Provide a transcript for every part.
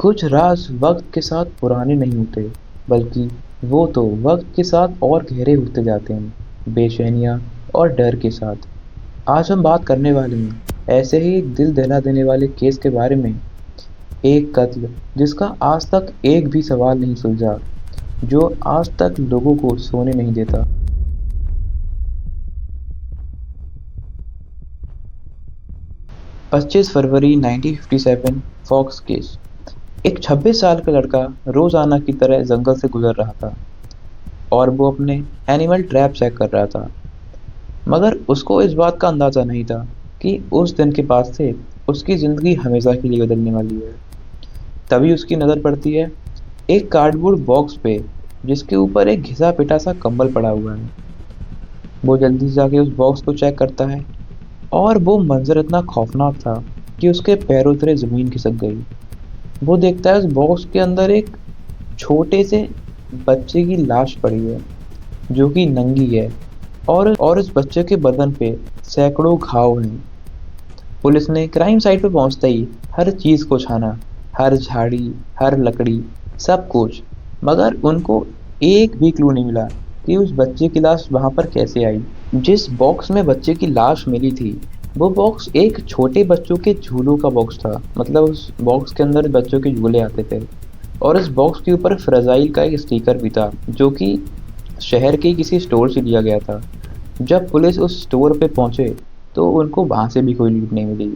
कुछ राज वक्त के साथ पुराने नहीं होते, बल्कि वो तो वक्त के साथ और गहरे होते जाते हैं, बेचैनियाँ और डर के साथ। आज हम बात करने वाले हैं ऐसे ही एक दिल दहला देने वाले केस के बारे में। एक कत्ल जिसका आज तक एक भी सवाल नहीं सुलझा, जो आज तक लोगों को सोने नहीं देता। 25 फरवरी 1957 फॉक्स केस। एक 26 साल का लड़का रोजाना की तरह जंगल से गुजर रहा था और वो अपने एनिमल ट्रैप चेक कर रहा था। मगर उसको इस बात का अंदाजा नहीं था कि उस दिन के बाद से उसकी जिंदगी हमेशा के लिए बदलने वाली है। तभी उसकी नज़र पड़ती है एक कार्डबोर्ड बॉक्स पे, जिसके ऊपर एक घिसा पिटा सा कंबल पड़ा हुआ है। वो जल्दी से जाके उस बॉक्स को चेक करता है और वो मंजर इतना खौफनाक था कि उसके पैरों तले जमीन खिसक गई। वो देखता है उस बॉक्स के अंदर एक छोटे से बच्चे की लाश पड़ी है, जो कि नंगी है, और उस बच्चे के बदन पे सैकड़ों घाव हैं। पुलिस ने क्राइम साइट पर पहुंचते ही हर चीज को छाना, हर झाड़ी, हर लकड़ी, सब कुछ। मगर उनको एक भी क्लू नहीं मिला कि उस बच्चे की लाश वहां पर कैसे आई। जिस बॉक्स में बच्चे की लाश मिली थी, वो बॉक्स एक छोटे बच्चों के झूलों का बॉक्स था। मतलब उस बॉक्स के अंदर बच्चों के झूले आते थे, और उस बॉक्स के ऊपर फ्रजाइल का एक स्टिकर भी था, जो कि शहर के किसी स्टोर से लिया गया था। जब पुलिस उस स्टोर पे पहुंचे तो उनको वहां से भी कोई लीड नहीं मिली,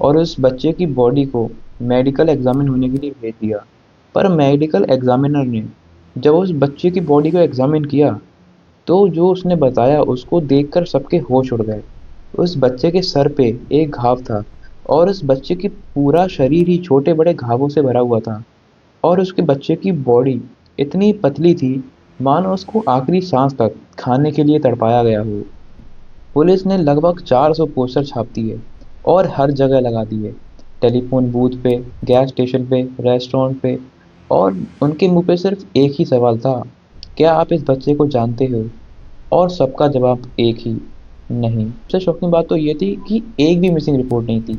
और उस बच्चे की बॉडी को मेडिकल एग्जामिन होने के लिए भेज दिया। पर मेडिकल एग्जामिनर ने जब उस बच्चे की बॉडी को एग्जामिन किया, तो जो उसने बताया उसको देखकर सबके होश उड़ गए। उस बच्चे के सर पे एक घाव था, और उस बच्चे की पूरा शरीर ही छोटे बड़े घावों से भरा हुआ था। और उसके बच्चे की बॉडी इतनी पतली थी, मानो उसको आखिरी सांस तक खाने के लिए तड़पाया गया हो। पुलिस ने लगभग 400 पोस्टर छाप दिए और हर जगह लगा दिए, टेलीफोन बूथ पे, गैस स्टेशन पे, रेस्टोरेंट पे। और उनके मुंह पे सिर्फ एक ही सवाल था, क्या आप इस बच्चे को जानते हो? और सबका जवाब एक ही, नहीं। सबसे शॉकिंग बात तो ये थी कि एक भी मिसिंग रिपोर्ट नहीं थी।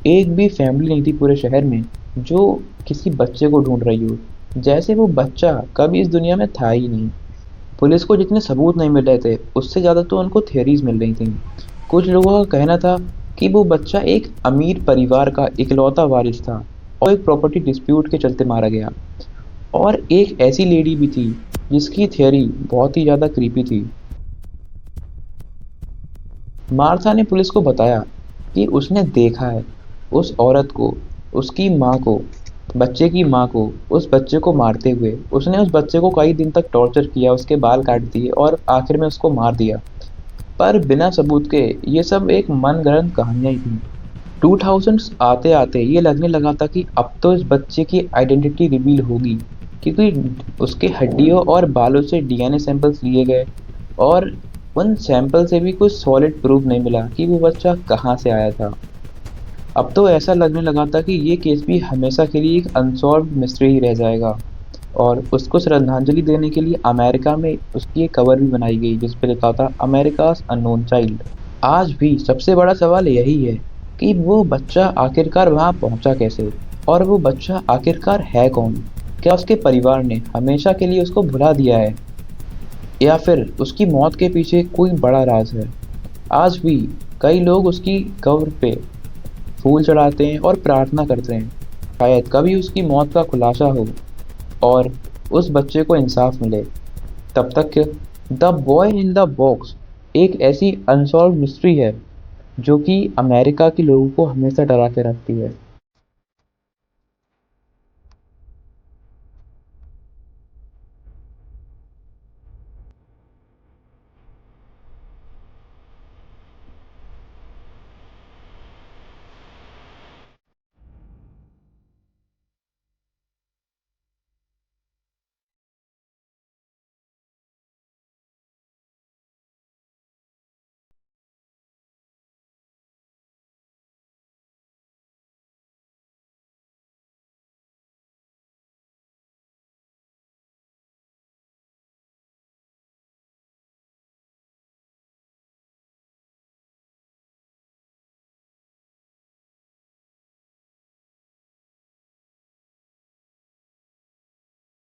एक भी फैमिली नहीं थी पूरे शहर में जो किसी बच्चे को ढूंढ रही हो, जैसे वो बच्चा कभी इस दुनिया में था ही नहीं। पुलिस को जितने सबूत नहीं मिल रहे थे, उससे ज़्यादा तो उनको थियरीज मिल रही थी। कुछ लोगों का कहना था कि वो बच्चा एक अमीर परिवार का इकलौता वारिस था और एक प्रॉपर्टी डिस्प्यूट के चलते मारा गया। और एक ऐसी लेडी भी थी जिसकी थियरी बहुत ही ज़्यादा क्रीपी थी। मार्था ने पुलिस को बताया कि उसने देखा है उस औरत को, उसकी माँ को, बच्चे की माँ को, उस बच्चे को मारते हुए। उसने उस बच्चे को कई दिन तक टॉर्चर किया, उसके बाल काट दिए और आखिर में उसको मार दिया। पर बिना सबूत के ये सब एक मनगढ़ंत कहानियां ही थी। 2000 आते आते ये लगने लगा था कि अब तो इस बच्चे की आइडेंटिटी रिवील होगी, क्योंकि उसके हड्डियों और बालों से डीएनए सैंपल्स लिए गए, और उन सैंपल से भी कुछ सॉलिड प्रूफ नहीं मिला कि वो बच्चा कहाँ से आया था। अब तो ऐसा लगने लगा था कि ये केस भी हमेशा के लिए एक अनसॉल्व्ड मिस्ट्री ही रह जाएगा। और उसको श्रद्धांजलि देने के लिए अमेरिका में उसकी एक कवर भी बनाई गई, जिस पे लिखा था अमेरिकाज अननोन चाइल्ड। आज भी सबसे बड़ा सवाल यही है कि वो बच्चा आखिरकार वहाँ पहुँचा कैसे, और वो बच्चा आखिरकार है कौन? क्या उसके परिवार ने हमेशा के लिए उसको भुला दिया है, या फिर उसकी मौत के पीछे कोई बड़ा राज है? आज भी कई लोग उसकी कब्र पे फूल चढ़ाते हैं और प्रार्थना करते हैं, शायद कभी उसकी मौत का खुलासा हो और उस बच्चे को इंसाफ मिले। तब तक the boy in the box एक ऐसी अनसॉल्व मिस्ट्री है जो कि अमेरिका के लोगों को हमेशा डरा के रखती है।